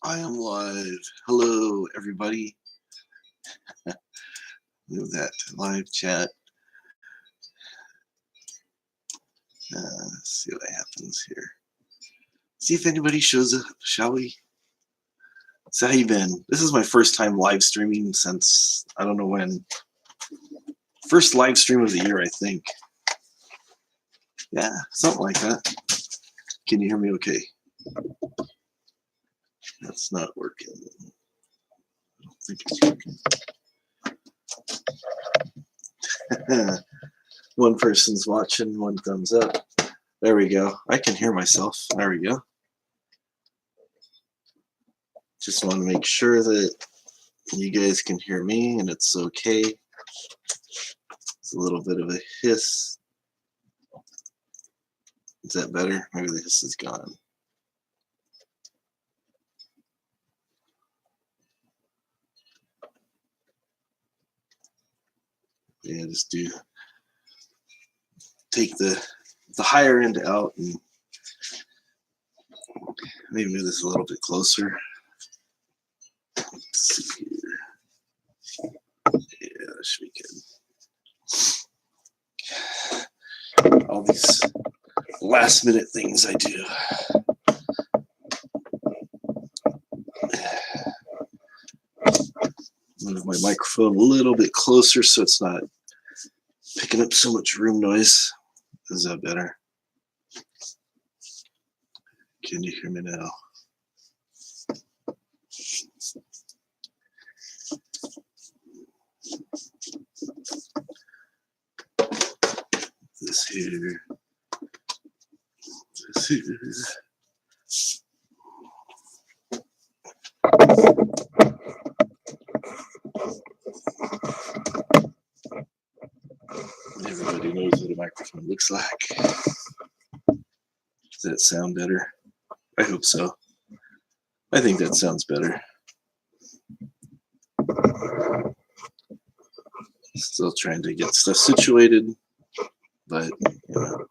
I am live. Hello, everybody. Move that to live chat. See what happens here. See if anybody shows up, shall we? So how you been? This is my first time live streaming since I don't know when. First live stream of the year, I think. Yeah, something like that. Can you hear me okay? That's not working. I don't think it's working. One person's watching, one thumbs up. There we go. I can hear myself. There we go. Just want to make sure that you guys can hear me and it's okay. It's a little bit of a hiss. Is that better? Maybe the hiss is gone. Yeah, just take the higher end out and maybe move this a little bit closer. Let's see here. Yeah, that should be good. All these last minute things I do. Move my microphone a little bit closer so it's not picking up so much room noise. Is that better? Can you hear me now? This here. This here. Everybody knows what a microphone looks like. Does that sound better? I hope so. I think that sounds better. Still trying to get stuff situated, but you know.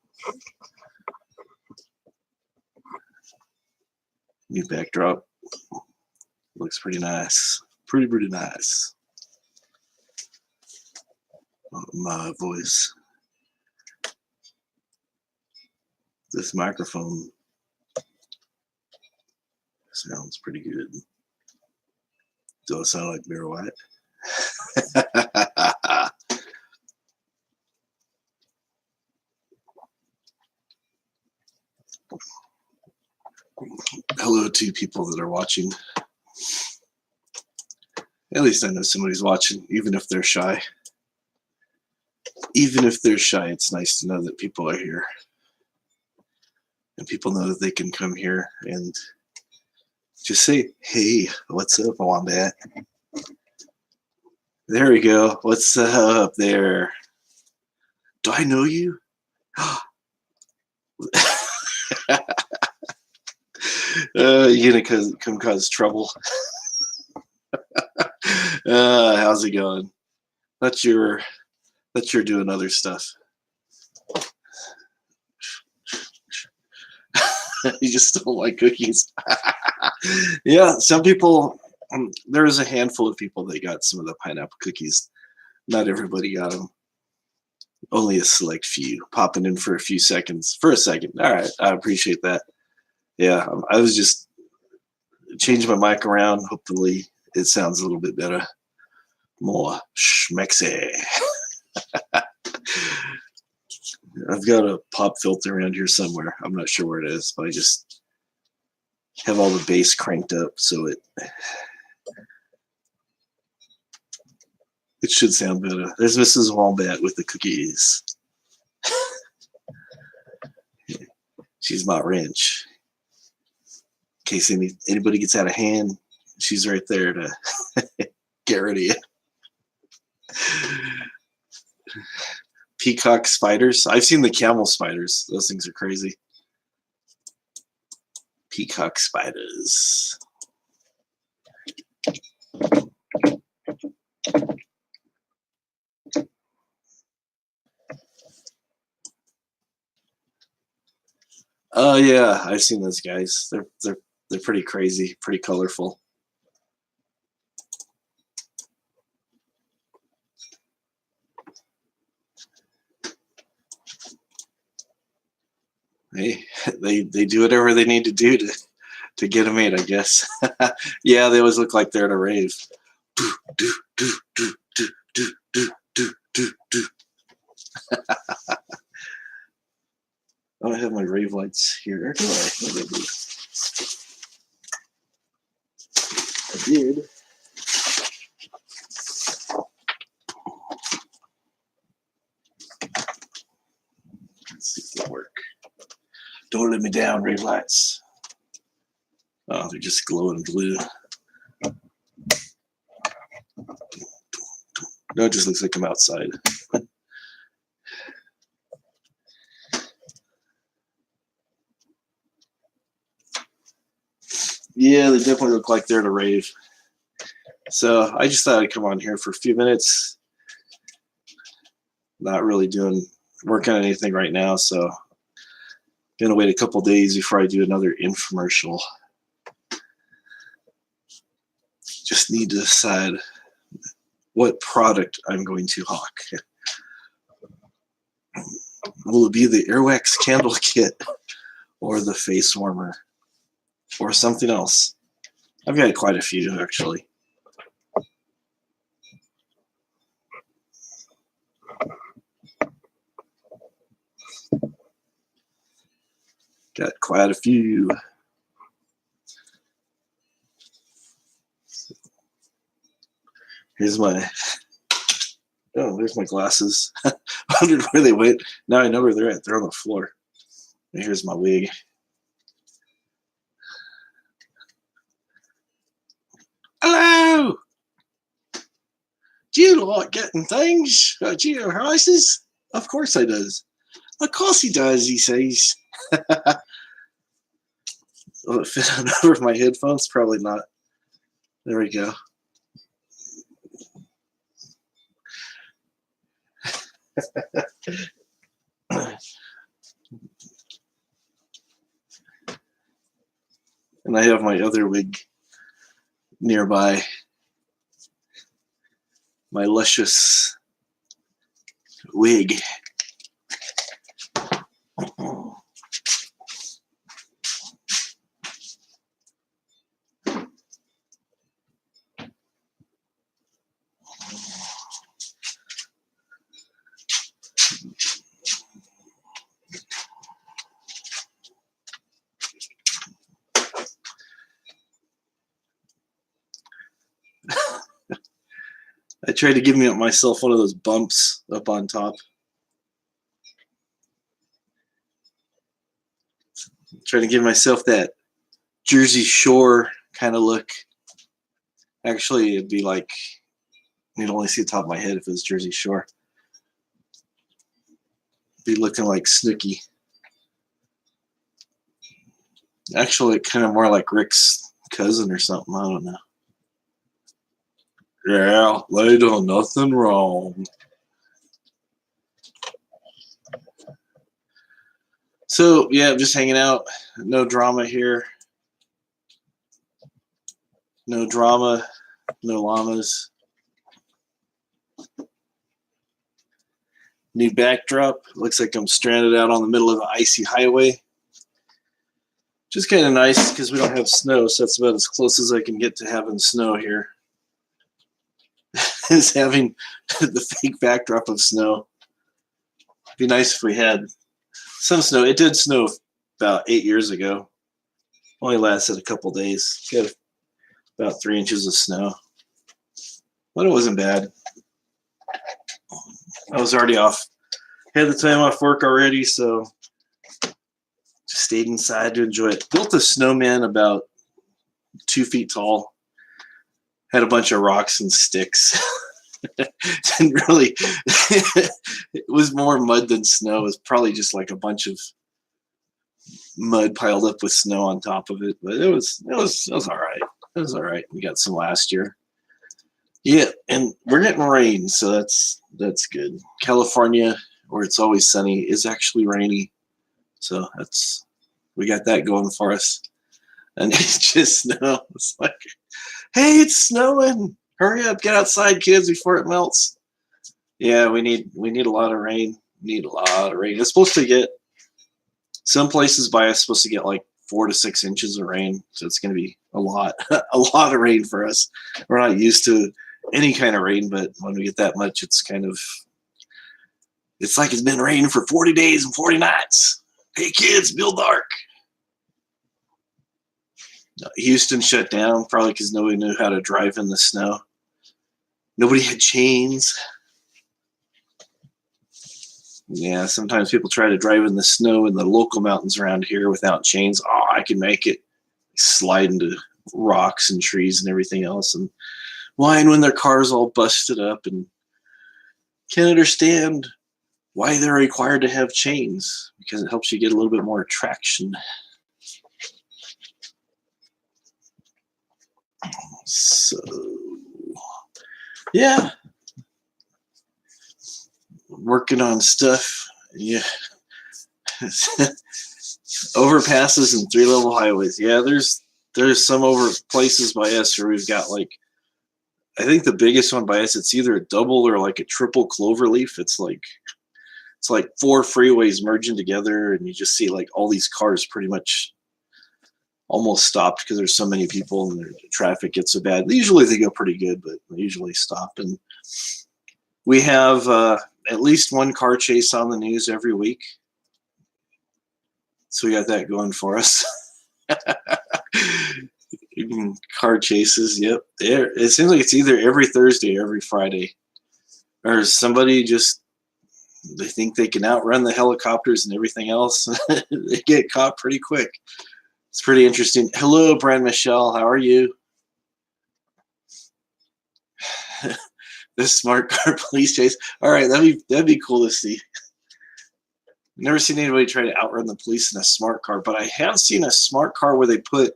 New backdrop. Looks pretty nice. Pretty nice. My voice. This microphone sounds pretty good. Do I sound like Bear White? Hello to people that are watching. At least I know somebody's watching, even if they're shy. Even if they're shy, it's nice to know that people are here. And people know that they can come here and just say, hey, what's up, Wombat? There we go. What's up there? Do I know you? You're gonna come cause trouble. How's it going? Thought you're doing other stuff. You just don't like cookies. Yeah, some people. There was a handful of people that got some of the pineapple cookies. Not everybody got them. Only a select few popping in for a few seconds. For a second. All right, I appreciate that. Yeah, I was just changing my mic around. Hopefully, it sounds a little bit better. More schmexy. I've got a pop filter around here somewhere. I'm not sure where it is, but I just have all the bass cranked up so it should sound better. There's Mrs. Wombat with the cookies. She's my wrench. In case anybody gets out of hand, she's right there to get rid of you. Peacock spiders. I've seen the camel spiders. Those things are crazy. Peacock spiders. Oh yeah, I've seen those guys. They're They're pretty crazy, pretty colorful. Hey, they do whatever they need to do to get them made, I guess. Yeah, they always look like they're at a rave. I don't have my rave lights here, do I? I did. Let's see if they'll work. Don't let me down, rave lights. Oh, they're just glowing blue. No, it just looks like I'm outside. Yeah, they definitely look like they're at a rave. So I just thought I'd come on here for a few minutes. Not really working on anything right now, so I'm gonna wait a couple days before I do another infomercial. Just need to decide what product I'm going to hawk. Will it be the Airwax candle kit or the face warmer or something else? I've got quite a few actually. Got quite a few. There's my glasses. I wondered where they went. Now I know where they're at. They're on the floor. And here's my wig. Hello! Do you like getting things at your houses? Of course I does. Of course he does, he says. Will it fit on over my headphones? Probably not. There we go. And I have my other wig nearby. My luscious wig. I tried to give myself one of those bumps up on top. Trying to give myself that Jersey Shore kind of look. Actually, it'd be like, you'd only see the top of my head if it was Jersey Shore. It'd be looking like Snooki. Actually, kind of more like Rick's cousin or something. I don't know. Yeah, they done nothing wrong. So, yeah, just hanging out. No drama here. No drama. No llamas. New backdrop. Looks like I'm stranded out on the middle of an icy highway. Just kind of nice because we don't have snow, so that's about as close as I can get to having snow here. Is having the fake backdrop of snow. It'd be nice if we had some snow. It did snow about 8 years ago. Only lasted a couple days. Got about 3 inches of snow. But it wasn't bad. I was already off. Had the time off work already, so just stayed inside to enjoy it. Built a snowman about 2 feet tall. Had a bunch of rocks and sticks. Didn't really. It was more mud than snow. It was probably just like a bunch of mud piled up with snow on top of it. But it was all right. It was all right. We got some last year. Yeah, and we're getting rain, so that's good. California, where it's always sunny, is actually rainy. So we got that going for us. and it just snow. It's like, hey, it's snowing. Hurry up, get outside, kids, before it melts. Yeah, we need a lot of rain. We need a lot of rain. It's supposed to get, some places by us supposed to get like 4 to 6 inches of rain. So it's going to be a lot, a lot of rain for us. We're not used to any kind of rain, but when we get that much, it's kind of, it's like it's been raining for 40 days and 40 nights. Hey kids, build the ark. Houston shut down probably because nobody knew how to drive in the snow. Nobody had chains. Yeah, sometimes people try to drive in the snow in the local mountains around here without chains. Oh, I can make it. Slide into rocks and trees and everything else, and whine when their car's all busted up, and can't understand why they're required to have chains, because it helps you get a little bit more traction. So, yeah, working on stuff. Yeah. Overpasses and 3-level highways. Yeah, there's some over places by us where we've got like, I think the biggest one by us, it's either a double or like a triple cloverleaf. It's like 4 freeways merging together, and you just see like all these cars pretty much almost stopped because there's so many people and the traffic gets so bad. Usually they go pretty good, but they usually stop. And we have at least one car chase on the news every week. So we got that going for us. Car chases, yep. It seems like it's either every Thursday or every Friday. Or somebody just, they think they can outrun the helicopters and everything else. They get caught pretty quick. It's pretty interesting. Hello, Brand Michelle. How are you? The smart car police chase. All right, that'd be cool to see. Never seen anybody try to outrun the police in a smart car, but I have seen a smart car where they put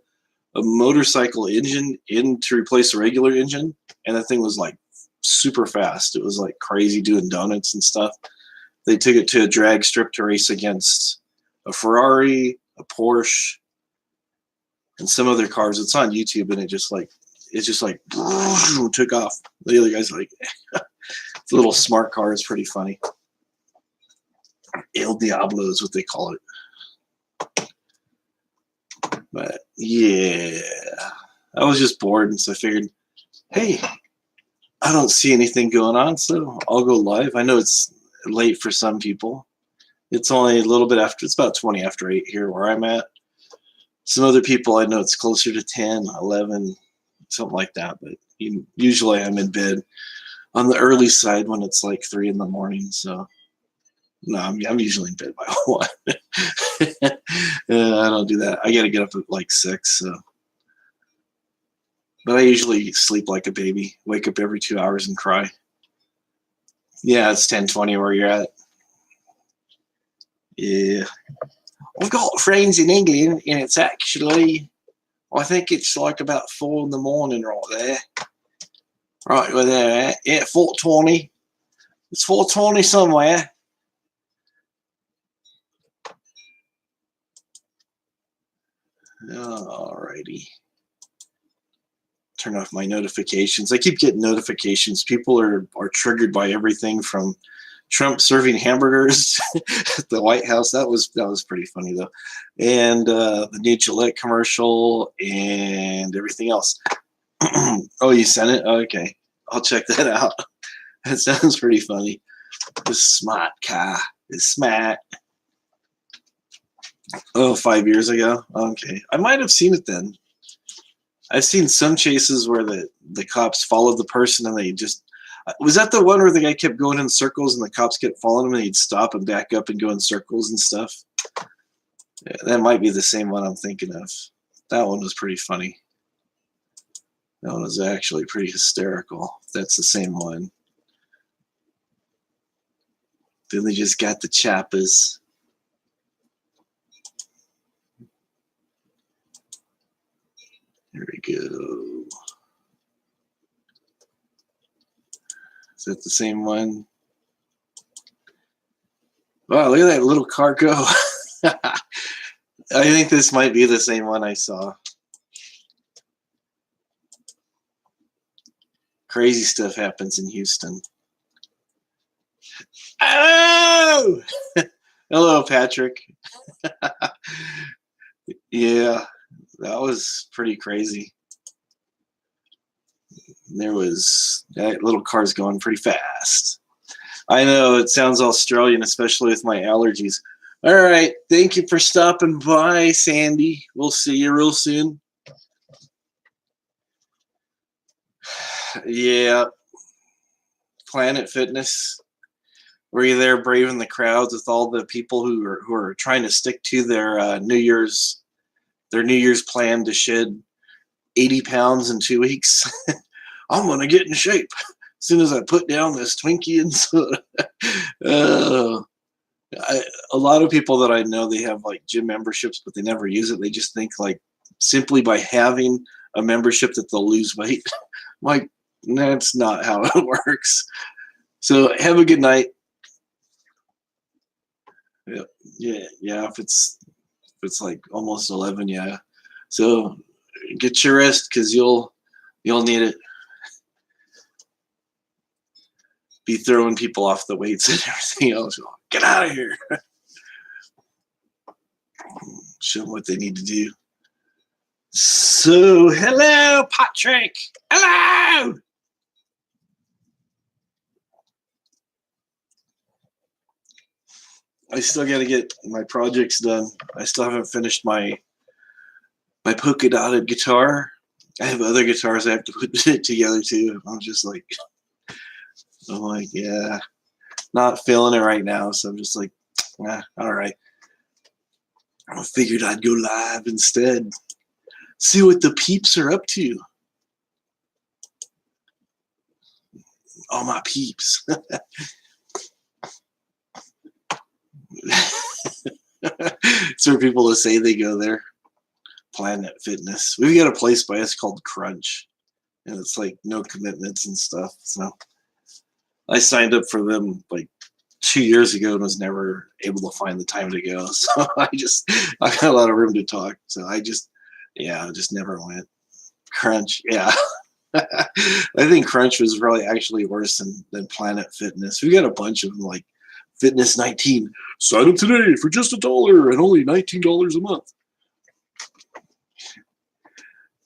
a motorcycle engine in to replace a regular engine, and the thing was like super fast. It was like crazy, doing donuts and stuff. They took it to a drag strip to race against a Ferrari, a Porsche, and some other cars. It's on YouTube, and it just like took off. The other guy's like, it's a little smart car. It's pretty funny. El Diablo is what they call it. But yeah, I was just bored, and so I figured, hey, I don't see anything going on, so I'll go live. I know it's late for some people. It's only a little bit after, it's about 20 after 8 here where I'm at. Some other people, I know it's closer to 10, 11, something like that, but usually I'm in bed on the early side when it's like 3 in the morning, so no, I'm usually in bed by 1. I don't do that. I got to get up at like 6, so. But I usually sleep like a baby, wake up every 2 hours and cry. Yeah, it's 10:20 where you're at. Yeah. I've got friends in England, and it's actually, I think it's like about 4 in the morning right there. Right where they're at. Yeah, 4:20. It's 4:20 somewhere. Alrighty. Turn off my notifications. I keep getting notifications. People are triggered by everything from Trump serving hamburgers at the White House. That was pretty funny though. And the new Gillette commercial and everything else. Oh, you sent it? Okay. I'll check that out. That sounds pretty funny. The smart car is smart. Oh, 5 years ago? Okay. I might have seen it then. I've seen some chases where the cops followed the person and they just... Was that the one where the guy kept going in circles and the cops kept following him and he'd stop and back up and go in circles and stuff? Yeah, that might be the same one I'm thinking of. That one was pretty funny. That one was actually pretty hysterical. That's the same one. Then they just got the chappers. There we go. Is that the same one? Wow, look at that little car go. I think this might be the same one I saw. Crazy stuff happens in Houston. Oh, hello, Patrick. Yeah, that was pretty crazy. There was that little car's going pretty fast. I know it sounds Australian, especially with my allergies. All right, thank you for stopping by, Sandy. We'll see you real soon. Yeah, Planet Fitness. Were you there braving the crowds with all the people who are trying to stick to their New Year's plan to shed 80 pounds in 2 weeks? I'm gonna get in shape as soon as I put down this Twinkie and soda. A lot of people that I know, they have like gym memberships, but they never use it. They just think like simply by having a membership that they'll lose weight. Like, that's not how it works. So have a good night. Yeah. If it's like almost 11, yeah. So get your rest because you'll need it. Be throwing people off the weights and everything else. Get out of here. Show them what they need to do. So, hello, Patrick. Hello. I still got to get my projects done. I still haven't finished my polka dotted guitar. I have other guitars I have to put it together too. I'm like, yeah, not feeling it right now. So I'm just like, all right. I figured I'd go live instead. See what the peeps are up to. All my peeps. It's for people to say they go there. Planet Fitness. We've got a place by us called Crunch. And it's like no commitments and stuff. So I signed up for them like 2 years ago and was never able to find the time to go. So I got a lot of room to talk. So I just never went. Crunch, yeah. I think Crunch was probably actually worse than Planet Fitness. We got a bunch of them like Fitness 19. Sign up today for just $1 and only $19 a month.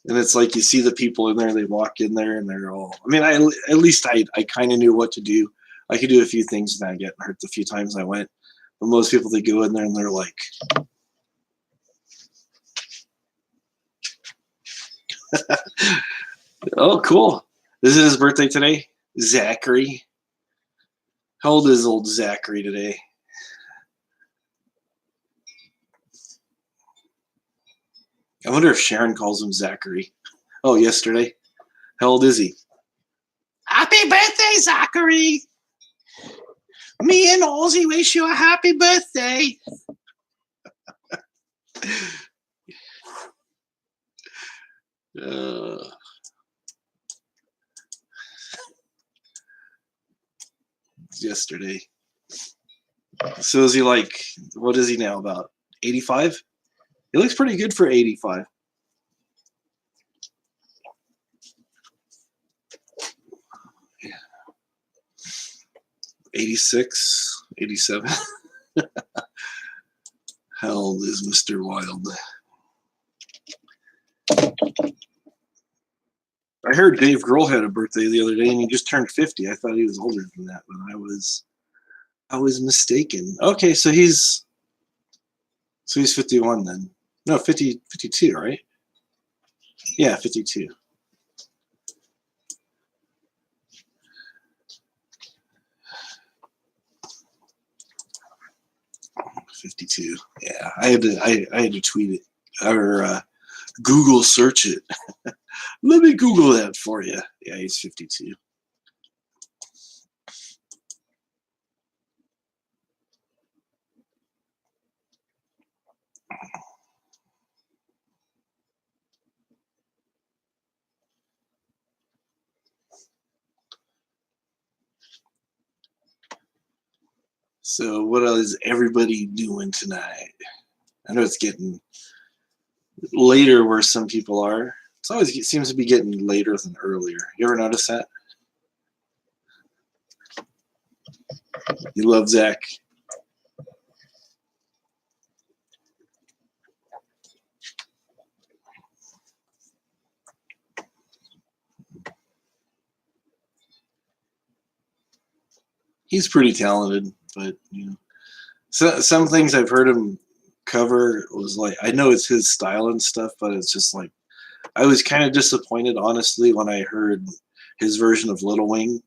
And it's like you see the people in there, they walk in there and they're all, I mean, at least I kind of knew what to do. I could do a few things without getting hurt the few times I went. But most people, they go in there and they're like, oh, cool. Is it his birthday today? Zachary. How old is old Zachary today? I wonder if Sharon calls him Zachary. Oh, yesterday. How old is he? Happy birthday, Zachary. Me and Ozzy wish you a happy birthday. Yesterday. So is he like, what is he now, about 85? He looks pretty good for 85. Yeah. 86, 87. How old is Mr. Wild? I heard Dave Grohl had a birthday the other day and he just turned 50. I thought he was older than that, but I was mistaken. Okay, so he's 51 then. No, 50, 52, right? Yeah, 52. Yeah, I had to tweet it or Google search it. Let me Google that for you. Yeah, he's 52. So what is everybody doing tonight? I know it's getting later where some people are. It seems to be getting later than earlier. You ever notice that? You love Zach. He's pretty talented, but you know, some things I've heard him cover was like, I know it's his style and stuff, but it's just like I was kind of disappointed, honestly, when I heard his version of Little Wing,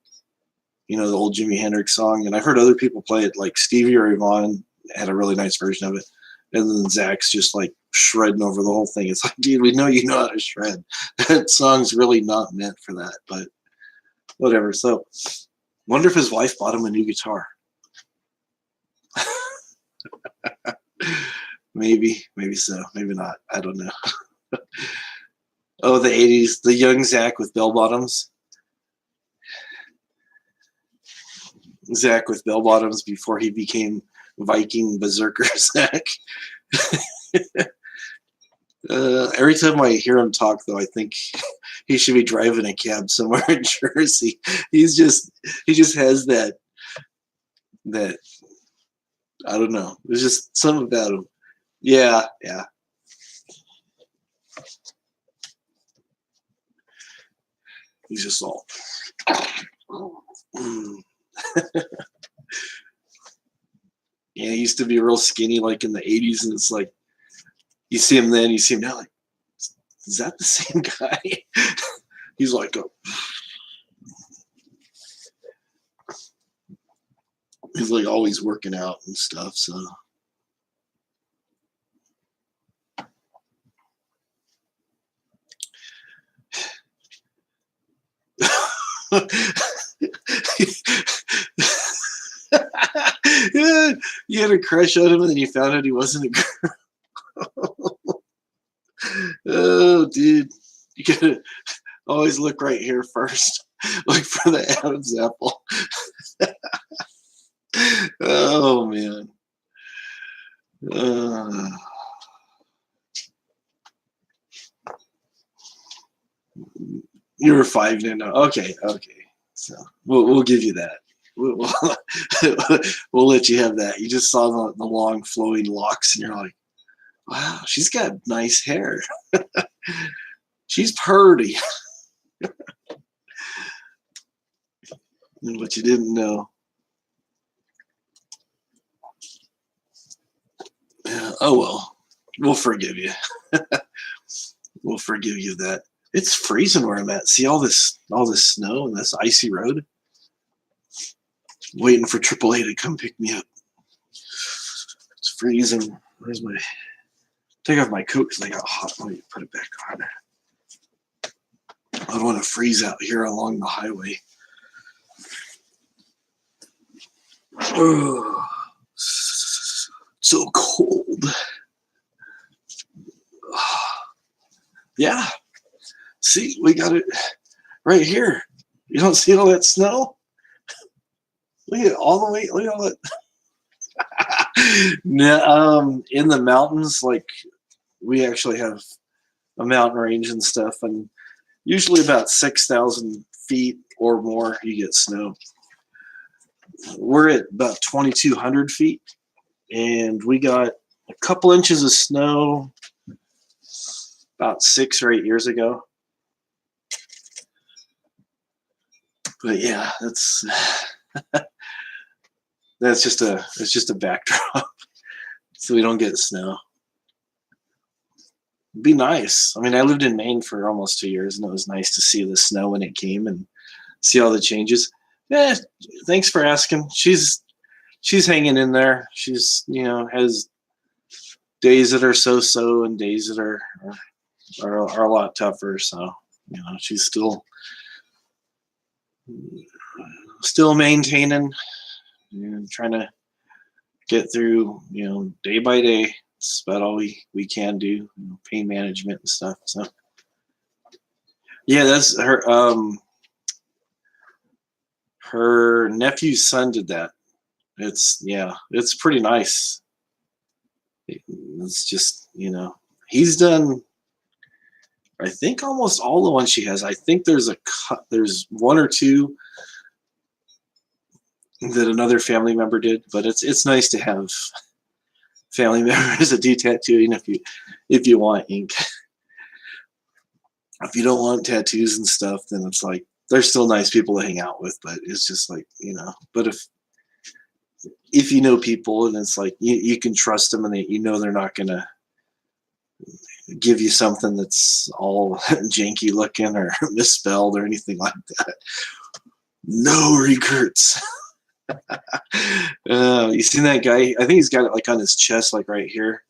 you know, the old Jimi Hendrix song, and I've heard other people play it, like Stevie Ray Vaughan had a really nice version of it, and then Zach's just like shredding over the whole thing. It's like, dude, we know you know how to shred. That song's really not meant for that, but whatever. So, wonder if his wife bought him a new guitar. Maybe so, maybe not. I don't know. Oh, the 80s, the young Zach with bell bottoms. Zach with bell bottoms before he became Viking Berserker Zach. Every time I hear him talk, though, I think he should be driving a cab somewhere in Jersey. He just has that I don't know. There's just something about him. Yeah. He's just all. Yeah, he used to be real skinny, like in the 80s, and it's like you see him then, you see him now, like, is that the same guy? He's like he's like always working out and stuff, so. Yeah, you had a crush on him and then you found out he wasn't a girl. Oh, dude. You gotta always look right here first. Look for the Adam's apple. Oh, man. You were 5 now. Okay. So we'll give you that. We'll let you have that. You just saw the long flowing locks, and you're like, wow, she's got nice hair. She's purty. But you didn't know. Oh well, we'll forgive you. We'll forgive you that. It's freezing where I'm at. See all this snow and this icy road? Waiting for AAA to come pick me up. It's freezing. Where's my... Take off my coat because I got hot. Let me put it back on. I don't want to freeze out here along the highway. Oh, so cold. Yeah. See, we got it right here. You don't see all that snow? Look at it all the way. Look at all that. No, in the mountains, like we actually have a mountain range and stuff, and usually about 6,000 feet or more, you get snow. We're at about 2,200 feet, and we got a couple inches of snow about 6 or 8 years ago. But yeah, that's just a backdrop, so we don't get snow. It'd be nice. I mean, I lived in Maine for almost 2 years, and it was nice to see the snow when it came and see all the changes. Yeah, thanks for asking. She's hanging in there. She's, you know, has days that are so and days that are a lot tougher. So, you know, she's still maintaining, you know, trying to get through, you know, day by day. It's about all we can do, you know, pain management and stuff. So yeah, that's her. Her nephew's son did that. It's pretty nice. It's just, you know, he's done, I think, almost all the ones she has. I think there's one or two that another family member did. But it's nice to have family members that do tattooing if you want ink. If you don't want tattoos and stuff, then it's like they're still nice people to hang out with. But it's just like, But if you know people and it's like you can trust them and they're not gonna give you something that's all janky looking or misspelled or anything like that. No regrets. You seen that guy? I think he's got it like on his chest, like right here,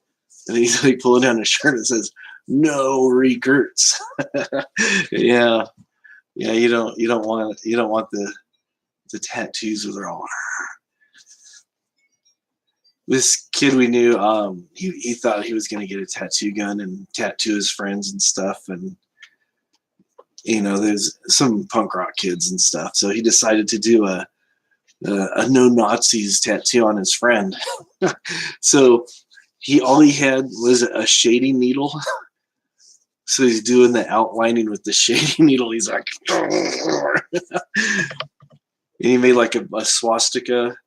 and he's like pulling down his shirt and says, "No regrets." Yeah, yeah. You don't want the tattoos where they're all. This kid we knew, he thought he was going to get a tattoo gun and tattoo his friends and stuff, and there's some punk rock kids and stuff. So he decided to do a no Nazis tattoo on his friend. So all he had was a shading needle. So he's doing the outlining with the shading needle. He's like, and he made like a swastika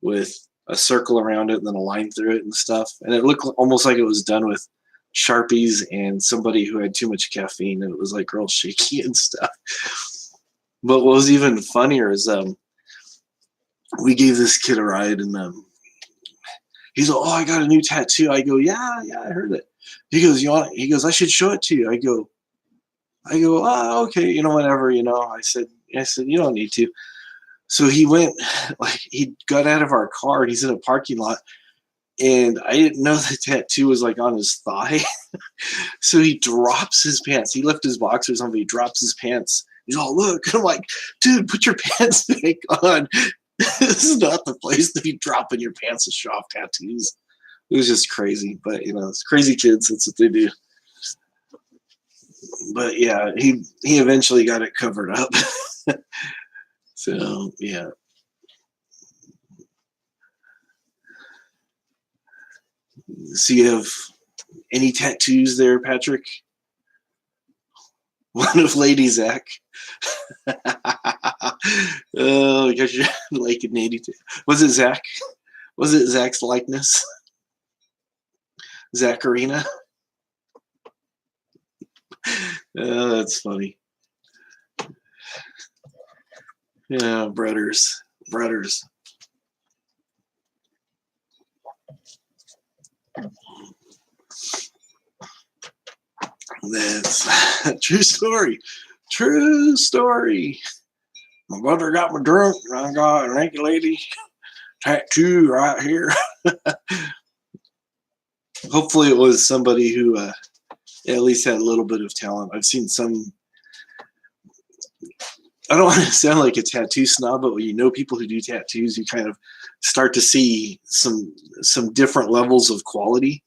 with a circle around it and then a line through it and stuff. And it looked almost like it was done with Sharpies and somebody who had too much caffeine, and it was like real shaky and stuff. But what was even funnier is we gave this kid a ride, and he's like, "Oh, I got a new tattoo." I go, "Yeah, I heard it." He goes, "You want it?" He goes, "I should show it to you." I go, okay, whatever, I said, "You don't need to." So he went, like, he got out of our car and he's in a parking lot, and I didn't know the tattoo was like on his thigh. So he drops his pants. He left his boxers on, but he drops his pants. He's all, "Look." And I'm like, "Dude, put your pants back on." This is not the place to be dropping your pants to show off tattoos. It was just crazy, but it's crazy kids. That's what they do. But yeah, he eventually got it covered up. So yeah. So you have any tattoos there, Patrick? One of Lady Zach. Oh, because you're like an 82. Was it Zach? Was it Zach's likeness? Zacharina? Oh, that's funny. Yeah, brothers. That's a true story. True story. My brother got me drunk, and I got a naked lady tattoo right here. Hopefully it was somebody who at least had a little bit of talent. I've seen some, I don't want to sound like a tattoo snob, but when you know people who do tattoos, you kind of start to see some different levels of quality.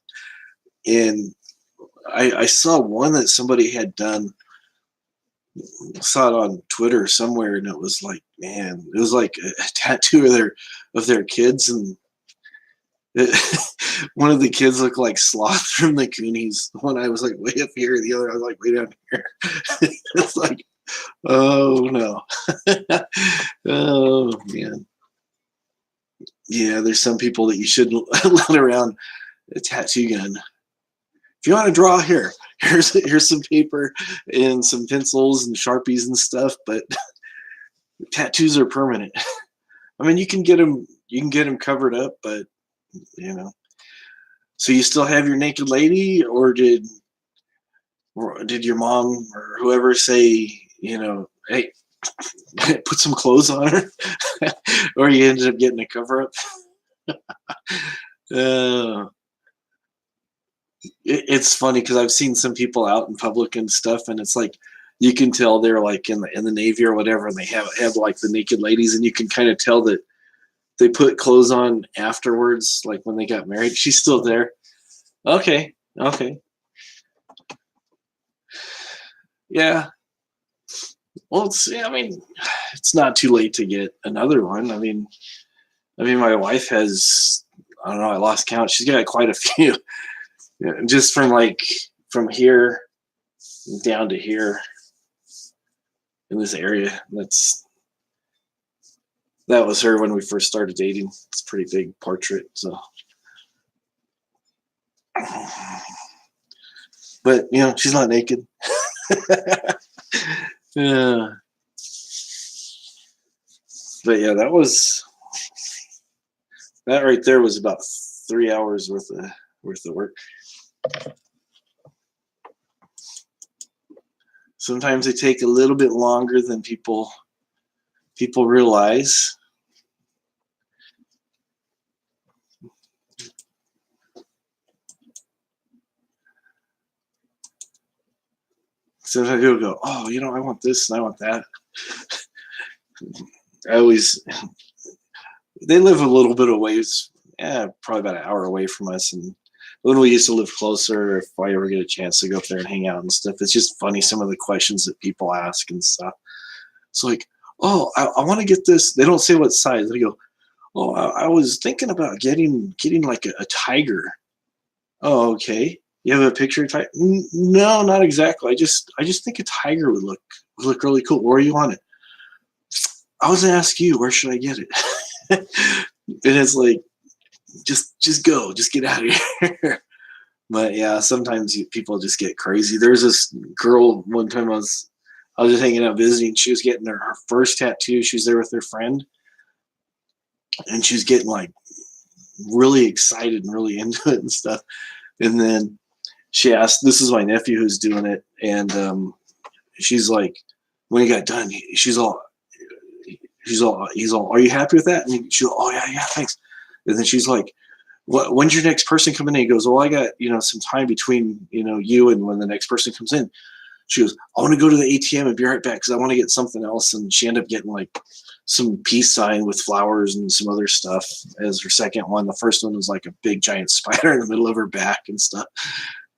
And I saw one that somebody had done, saw it on Twitter somewhere, and it was like, man, it was like a tattoo of their kids, and one of the kids looked like Sloth from the Goonies. One I was like way up here, the other I was like way down here. It's like, oh no. Oh man. Yeah, there's some people that you shouldn't let around a tattoo gun. If you want to draw, here's some paper and some pencils and Sharpies and stuff, but tattoos are permanent. I mean, you can get them covered up, but So you still have your naked lady, or did your mom or whoever say, hey, put some clothes on her, or you ended up getting a cover up? It's funny because I've seen some people out in public and stuff, and it's like you can tell they're like in the Navy or whatever, and they have like the naked ladies, and you can kind of tell that they put clothes on afterwards, like when they got married. She's still there. Okay. Yeah. Well, it's not too late to get another one. I mean, my wife has, I don't know, I lost count. She's got quite a few. Just from here down to here in this area. That was her when we first started dating. It's a pretty big portrait. So, but you know, she's not naked. Yeah. But yeah, that right there was about 3 hours worth of work. Sometimes they take a little bit longer than people realize. Sometimes people go, oh, you know, I want this and I want that. They live a little bit of ways, probably about an hour away from us. And when we used to live closer, if I ever get a chance to go up there and hang out and stuff, it's just funny some of the questions that people ask and stuff. It's like, oh, I want to get this. They don't say what size. They go, oh, I was thinking about getting like a tiger. Oh, okay. You have a picture of tiger? No, not exactly. I just think a tiger would look really cool. Where are you on it? I was gonna ask you, where should I get it? And it's like, just go, just get out of here. But yeah, sometimes people just get crazy. There's this girl one time I was just hanging out visiting. She was getting her first tattoo. She was there with her friend, and she was getting like really excited and really into it and stuff. And then she asked, this is my nephew who's doing it, and she's like, when he got done, he's all, are you happy with that? And she's, oh yeah, thanks. And then she's like, when's your next person coming in? He goes, well, I got, some time between, you and when the next person comes in. She goes, I want to go to the ATM and be right back because I want to get something else. And she ended up getting like some peace sign with flowers and some other stuff as her second one. The first one was like a big giant spider in the middle of her back and stuff.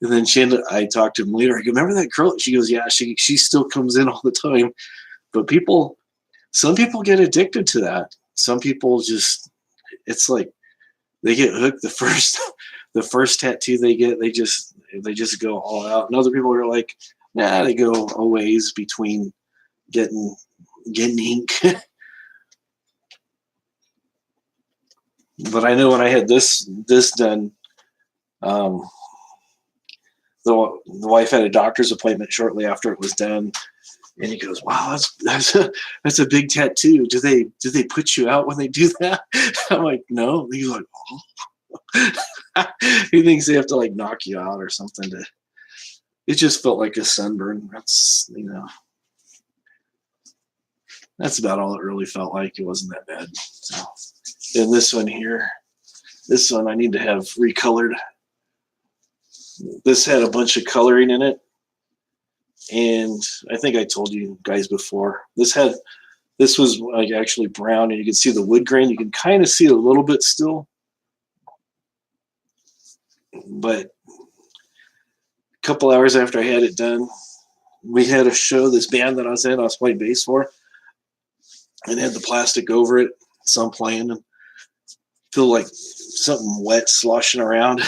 And then I talked to him later. I go, remember that girl? She goes, yeah, she still comes in all the time. But some people get addicted to that. Some people just, it's like they get hooked. The first tattoo they get, they just go all out. And other people are like, nah, they go a ways between getting ink. But I know when I had this done, the wife had a doctor's appointment shortly after it was done, and he goes, "Wow, that's a big tattoo. Do they put you out when they do that?" I'm like, "No." He's like, "Oh." He thinks they have to like knock you out or something to. It just felt like a sunburn. That's that's about all it really felt like. It wasn't that bad. So, and this one here, I need to have recolored. This had a bunch of coloring in it, and I think I told you guys before. This was like actually brown, and you can see the wood grain. You can kind of see it a little bit still, but a couple hours after I had it done, we had a show. This band that I was playing bass for, and had the plastic over it. So I'm playing and feel like something wet sloshing around.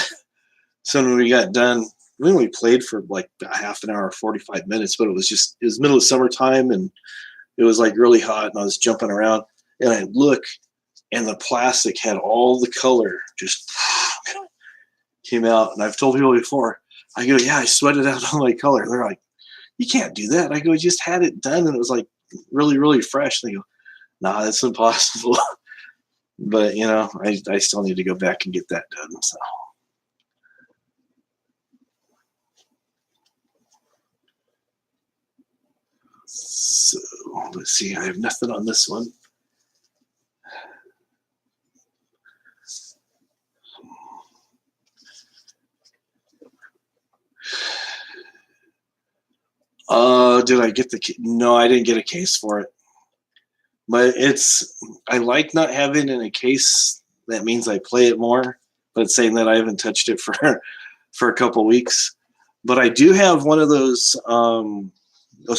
So when we got done, we only played for like a half an hour, 45 minutes, but it was middle of summertime and it was like really hot and I was jumping around and I look and the plastic had all the color just came out. And I've told people before, I go, yeah, I sweated out all my color. They're like, you can't do that. I go, I just had it done and it was like really, really fresh. They go, nah, that's impossible. But I still need to go back and get that done. So let's see. I have nothing on this one. Did I get no, I didn't get a case for it. But I like not having it in a case. That means I play it more. But saying that I haven't touched it for a couple weeks. But I do have one of those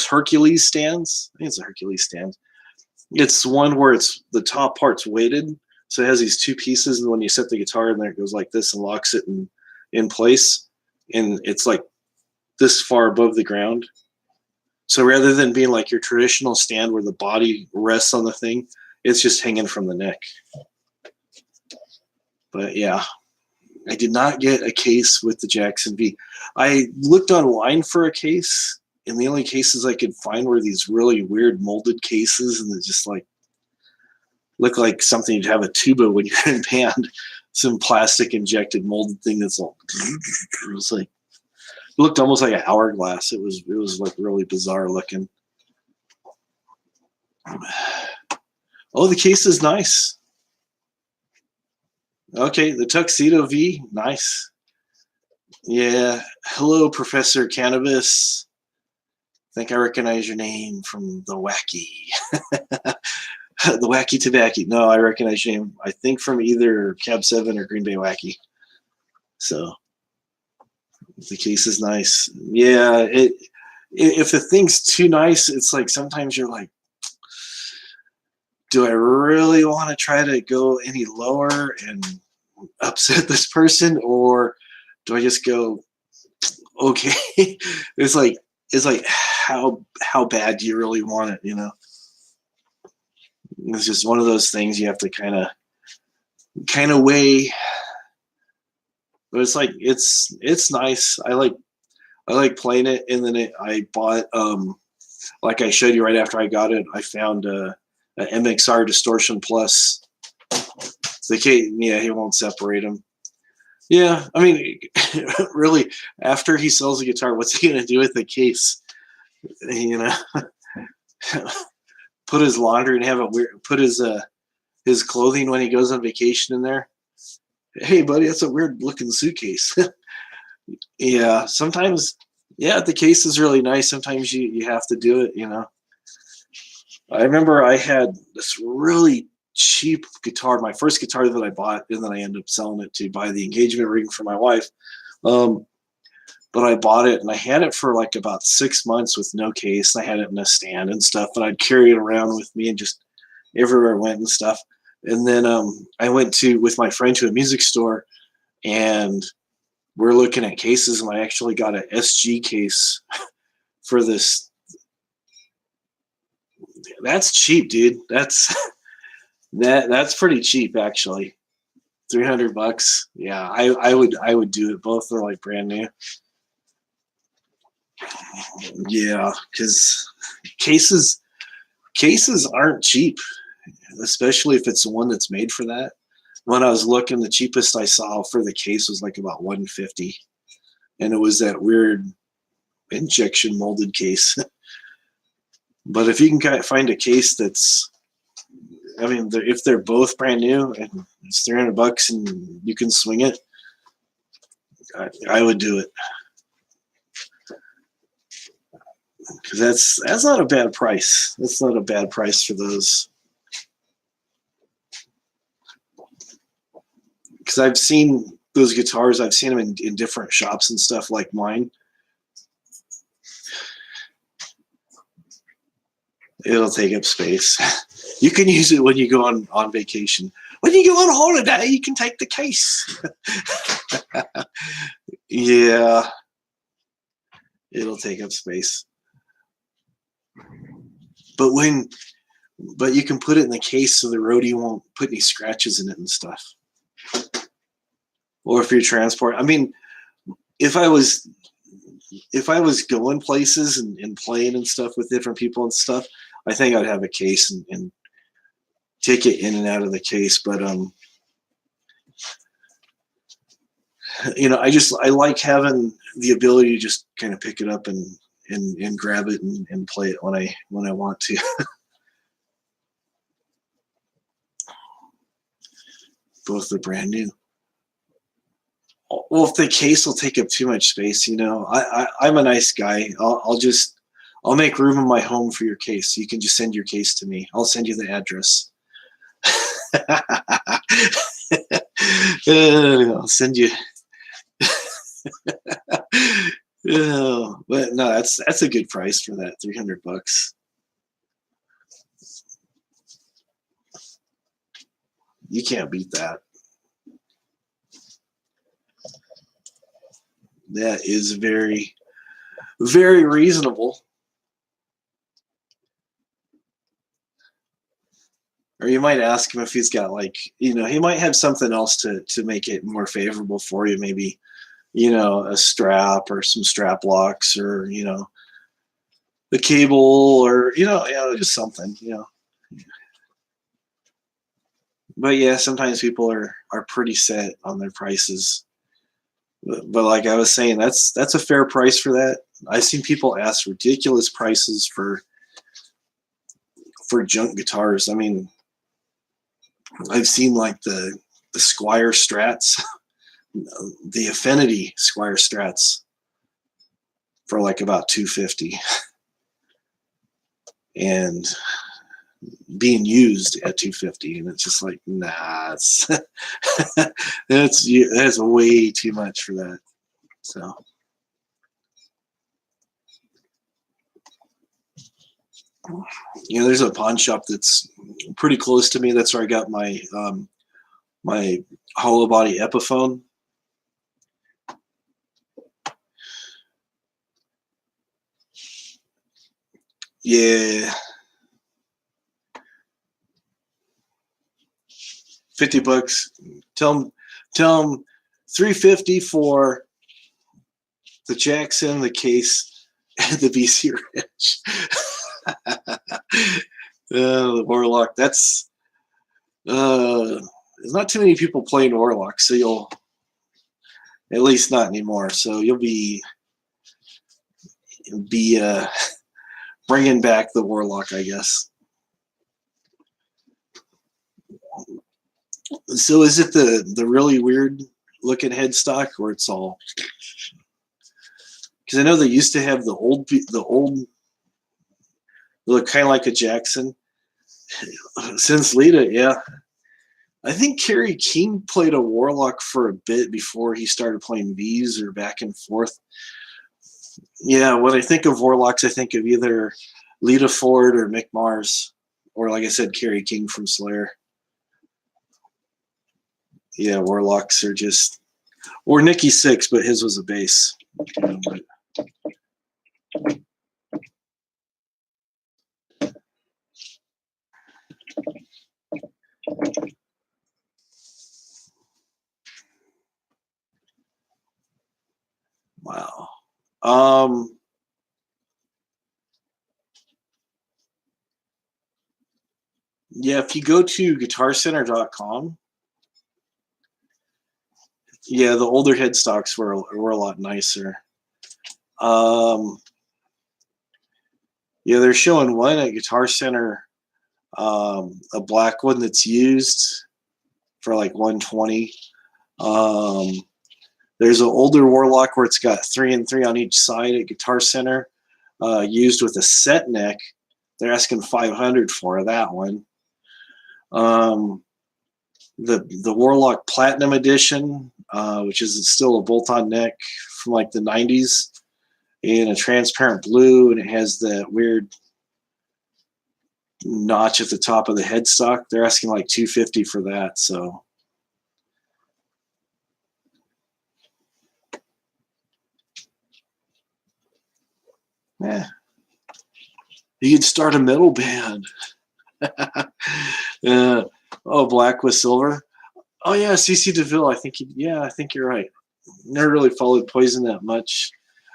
Hercules stands. I think it's a Hercules stand. It's one where it's the top part's weighted. So it has these two pieces, and when you set the guitar in there, it goes like this and locks it in place. And it's like this far above the ground. So rather than being like your traditional stand where the body rests on the thing, It's just hanging from the neck. But yeah, I did not get a case with the Jackson V. I looked online for a case, and the only cases I could find were these really weird molded cases, and they just like look like something you'd have a tuba when you're in band. Some plastic injected molded thing that's all. It was like, it looked almost like an hourglass. It was like really bizarre looking. Oh, the case is nice. Okay, the Tuxedo V, nice. Yeah, hello, Professor Cannabis. I think I recognize your name from the Wacky. The Wacky Tobacco. No, I recognize your name, I think, from either Cab 7 or Green Bay Wacky. So the case is nice. Yeah, if the thing's too nice, it's like sometimes you're like, do I really want to try to go any lower and upset this person, or do I just go, okay? it's like how bad do you really want it, you know? It's just one of those things you have to kind of weigh. But it's like it's nice. I like playing it, and then I bought like I showed you right after I got it, I found a MXR Distortion Plus. The case, yeah, he won't separate them. Yeah, I mean, really, after he sells the guitar, what's he gonna do with the case? You know, put his laundry and have a weird. Put his clothing when he goes on vacation in there. Hey, buddy, that's a weird looking suitcase. Yeah, sometimes, yeah, the case is really nice. Sometimes you have to do it, you know. I remember I had this really cheap guitar, my first guitar that I bought, and then I ended up selling it to buy the engagement ring for my wife. But I bought it, and I had it for like about 6 months with no case. I had it in a stand and stuff, and I'd carry it around with me and just everywhere I went and stuff. And then I went with my friend to a music store, and we're looking at cases, and I actually got an SG case for this. That's cheap, dude. That's pretty cheap, actually. $300. Yeah, I would do it. Both are like brand new. Yeah, because cases aren't cheap, especially if it's the one that's made for that. When I was looking, the cheapest I saw for the case was like about $150, and it was that weird injection molded case. But if you can find a case that's, I mean, if they're both brand new and it's $300 and you can swing it, I would do it. Because that's not a bad price. That's not a bad price for those. Because I've seen those guitars, I've seen them in different shops and stuff like mine. It'll take up space. You can use it when you go on vacation. When you go on holiday, you can take the case. Yeah. It'll take up space. But you can put it in the case so the roadie won't put any scratches in it and stuff. Or if you're transport, I mean, if I was going places and playing and stuff with different people and stuff, I think I'd have a case and take it in and out of the case. But you know, I like having the ability to just kind of pick it up and grab it and play it when I want to. Both are brand new. Well, if the case will take up too much space, you know, I'm a nice guy. I'll make room in my home for your case. You can just send your case to me. I'll send you the address. I'll send you. But no, that's a good price for that. $300. You can't beat that. That is very, very reasonable. Or you might ask him if he's got like, he might have something else to make it more favorable for you. Maybe, a strap or some strap locks, or, the cable, or, just something, But yeah, sometimes people are pretty set on their prices. But like I was saying, that's a fair price for that. I've seen people ask ridiculous prices for junk guitars. I mean, I've seen like the Squier Strats, the Affinity Squier Strats for like about $250, and being used at $250, and it's just like, nah, it's that's way too much for that. So there's a pawn shop that's pretty close to me. That's where I got my hollow body Epiphone. Yeah, $50. Tell them $350 for the Jackson, the case, and the BC Rich. The Warlock. That's there's not too many people playing Warlock, so you'll, at least not anymore. So you'll be bringing back the Warlock, I guess. So is it the really weird looking headstock, or it's all? Because I know they used to have the old look kind of like a Jackson. Since Lita, yeah. I think Kerry King played a Warlock for a bit before he started playing V's, or back and forth. Yeah, when I think of Warlocks, I think of either Lita Ford or Mick Mars, or like I said, Kerry King from Slayer. Yeah, Warlocks are just, or Nikki Sixx, but his was a bass. Wow. Yeah, if you go to guitarcenter.com, yeah, the older headstocks were a lot nicer. Yeah, they're showing one at Guitar Center, a black one that's used for like 120. There's an older Warlock where it's got 3 and 3 on each side at Guitar Center, used with a set neck. They're asking $500 for that one. The Warlock Platinum Edition, which is still a bolt-on neck from like the 90s, in a transparent blue, and it has that weird notch at the top of the headstock. They're asking like $250 for that. So yeah, you could start a metal band. Oh, black with silver. Oh yeah, CC DeVille. I think I think you're right. Never really followed Poison that much.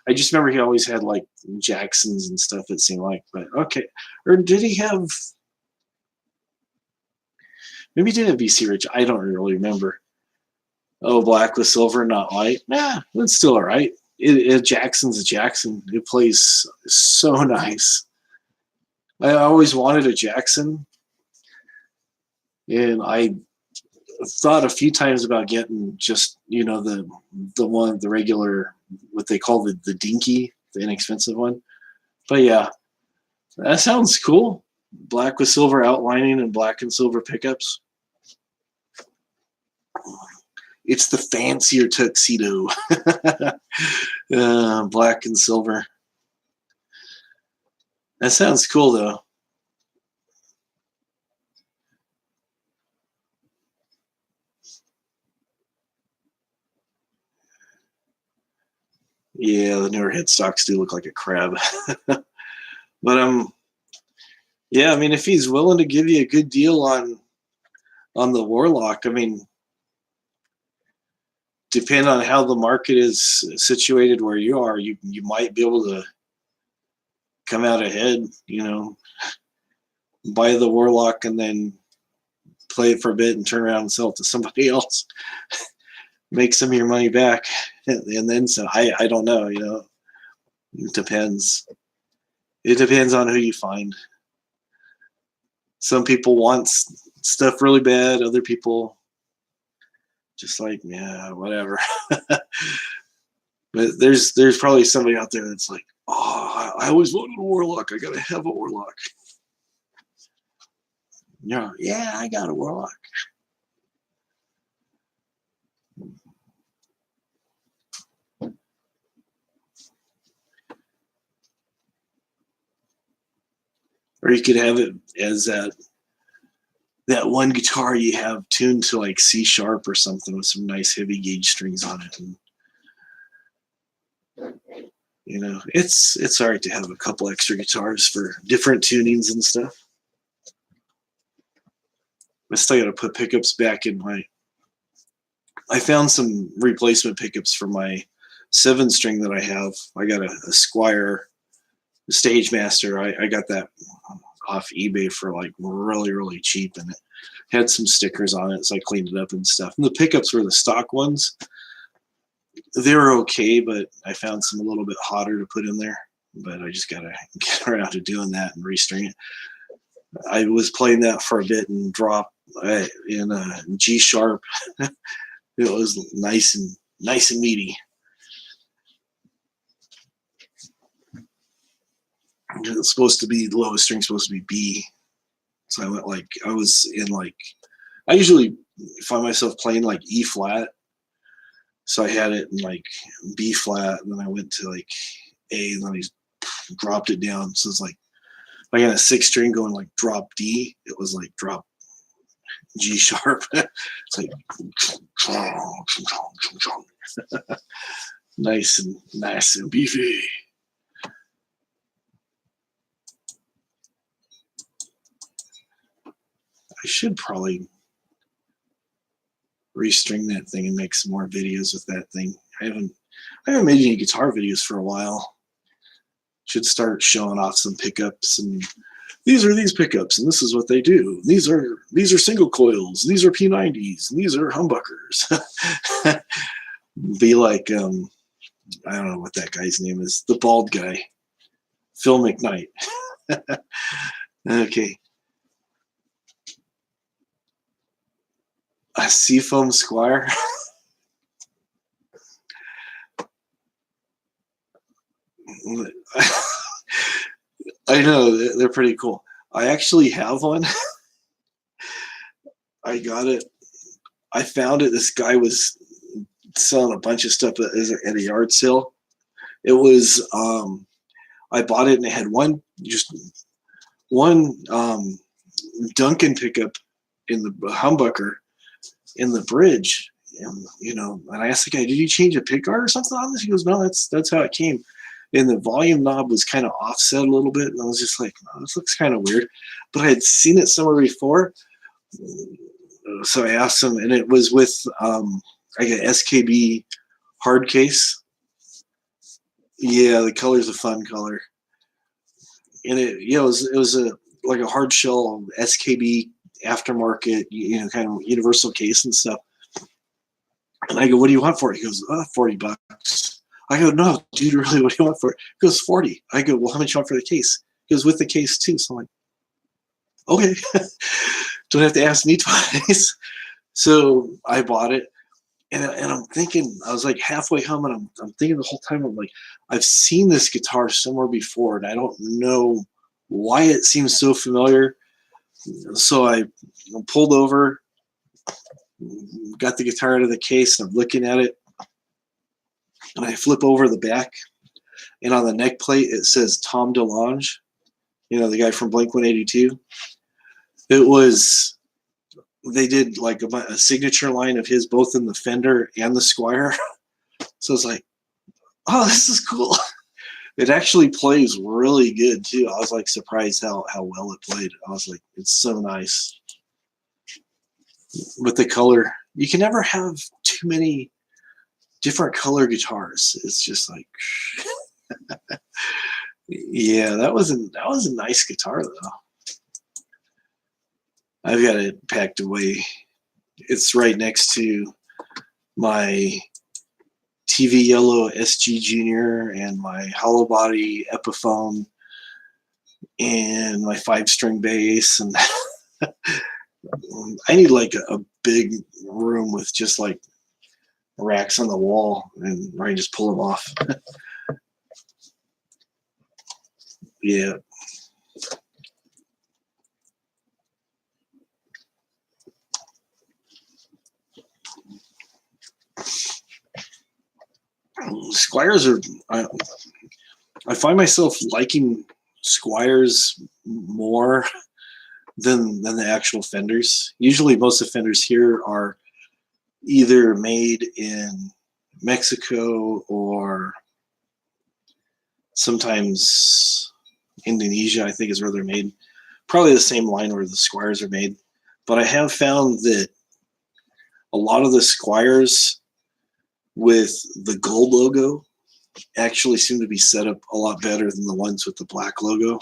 I just remember he always had like Jacksons and stuff, it seemed like. But okay. Or did he have, maybe he did have BC Rich. I don't really remember. Oh, black with silver, not white. Yeah, that's still all right. Jackson's a Jackson. It plays so nice. I always wanted a Jackson, and I thought a few times about getting just the one, the regular, what they call the dinky, the inexpensive one. But yeah, that sounds cool. Black with silver outlining and black and silver pickups. It's the fancier tuxedo. Black and silver. That sounds cool though. Yeah, the newer headstocks do look like a crab. But Yeah, I mean, if he's willing to give you a good deal on the Warlock, I mean, depending on how the market is situated where you are, you might be able to come out ahead. You know, buy the Warlock and then play it for a bit and turn around and sell it to somebody else, make some of your money back, and then so I don't know. You know, it depends. It depends on who you find. Some people want stuff really bad. Other people just like, yeah, whatever. But there's probably somebody out there that's like, oh, I always wanted a Warlock. I gotta have a Warlock. Yeah, I got a Warlock. Or you could have it as that one guitar you have tuned to like C sharp or something with some nice heavy gauge strings on it. And you know, it's all right to have a couple extra guitars for different tunings and stuff. I still got to put pickups back in my. I found some replacement pickups for my 7-string that I have. I got a Squire Stage Master. I got that off eBay for like really cheap, and it had some stickers on it, so I cleaned it up and stuff. And the pickups were the stock ones. They were okay, but I found some a little bit hotter to put in there. But I just gotta get around to doing that and restring it. I was playing that for a bit and dropped in a G sharp. It was nice and meaty. It's supposed to be the lowest string, supposed to be B. So I was in like, I usually find myself playing like E flat. So I had it in like B flat, and then I went to like A, and then I dropped it down. So it's like, if I got a 6-string going like drop D, it was like drop G sharp. It's like nice and beefy. I should probably restring that thing and make some more videos with that thing. I haven't made any guitar videos for a while. Should start showing off some pickups, and these are these pickups, and this is what they do. These are single coils. These are P90s. And these are humbuckers. Be like I don't know what that guy's name is. The bald guy, Phil McKnight. Okay. A Seafoam Squire. I know, they're pretty cool. I actually have one. I got it. I found it. This guy was selling a bunch of stuff at a yard sale. It was I bought it, and it had one Duncan pickup in the humbucker in the bridge. And and I asked the guy, did you change a pickguard or something on this? He goes, no, that's how it came. And the volume knob was kind of offset a little bit, and I was just like, oh, this looks kind of weird. But I had seen it somewhere before, so I asked him, and it was with I got SKB hard case. Yeah, the color's a fun color, and it was like a hard shell SKB aftermarket, kind of universal case and stuff. And I go, what do you want for it? He goes, $40. I go, no, dude, really, what do you want for it? He goes, 40. I go, well, how much you want for the case? He goes, with the case too. So I'm like, okay, don't have to ask me twice. So I bought it, and I'm thinking, I was like halfway home, and I'm thinking the whole time, I'm like, I've seen this guitar somewhere before, and I don't know why it seems so familiar. So I pulled over, got the guitar out of the case, and I'm looking at it, and I flip over the back, and on the neck plate it says Tom DeLonge, the guy from Blink-182. It was, they did like a signature line of his both in the Fender and the Squire. So it's like, oh, this is cool. It actually plays really good too. I was like surprised how well it played. I was like, it's so nice with the color. You can never have too many different color guitars. It's just like, yeah, that was a nice guitar though. I've got it packed away. It's right next to my TV Yellow SG Junior and my hollow body Epiphone and my 5-string bass. And I need like a big room with just like racks on the wall and where I can just pull them off. Yeah. Squires are, I find myself liking Squires more than the actual Fenders. Usually most of the Fenders here are either made in Mexico or sometimes Indonesia, I think is where they're made. Probably the same line where the Squires are made. But I have found that a lot of the Squires with the gold logo actually seem to be set up a lot better than the ones with the black logo.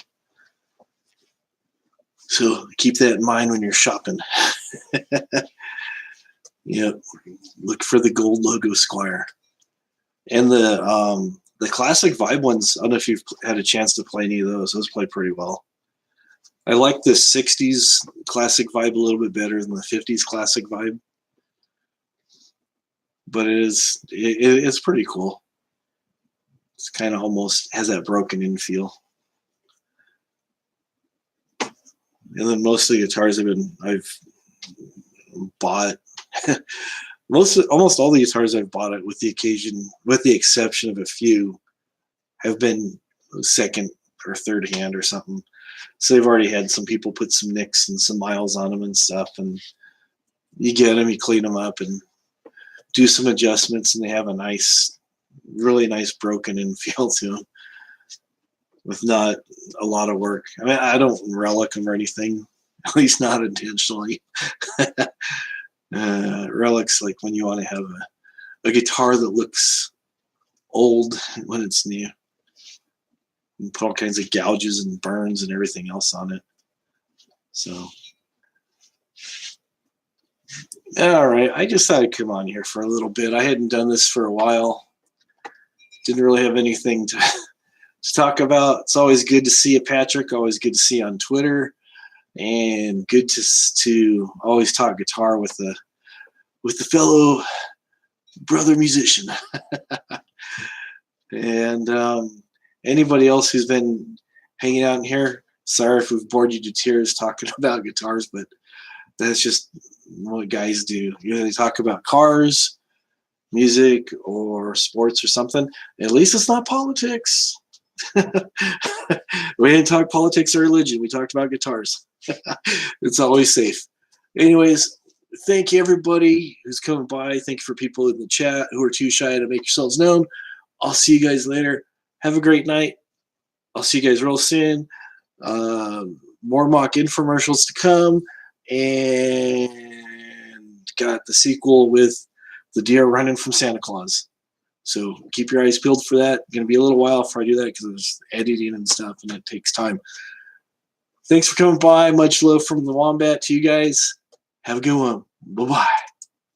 So keep that in mind when you're shopping. Yep, look for the gold logo Squire. And the classic Vibe ones, I don't know if you've had a chance to play any of those. Those play pretty well. I like the 60s classic Vibe a little bit better than the 50s classic Vibe. But it's pretty cool. It's kind of almost has that broken in feel. And then most of the guitars I've bought almost all the guitars I've bought it with the exception of a few have been second or third hand or something. So they've already had some people put some nicks and some miles on them and stuff, and you get them, you clean them up and do some adjustments, and they have a really nice broken in feel to them with not a lot of work. I mean, I don't relic them or anything, at least not intentionally. Relics like when you want to have a guitar that looks old when it's new, and put all kinds of gouges and burns and everything else on it. So, all right, I just thought I'd come on here for a little bit. I hadn't done this for a while. Didn't really have anything to talk about. It's always good to see you, Patrick. Always good to see you on Twitter, and good to always talk guitar with the fellow brother musician. And anybody else who's been hanging out in here, sorry if we've bored you to tears talking about guitars, but that's just what guys do. They talk about cars, music, or sports or something. At least it's not politics. We didn't talk politics or religion. We talked about guitars. It's always safe. Anyways, thank you everybody who's coming by. Thank you for people in the chat who are too shy to make yourselves known. I'll see you guys later. Have a great night. I'll see you guys real soon. More mock infomercials to come, and got the sequel with the deer running from Santa Claus. So keep your eyes peeled for that. It's going to be a little while before I do that because there's editing and stuff, and it takes time. Thanks for coming by. Much love from the Wombat to you guys. Have a good one. Bye-bye.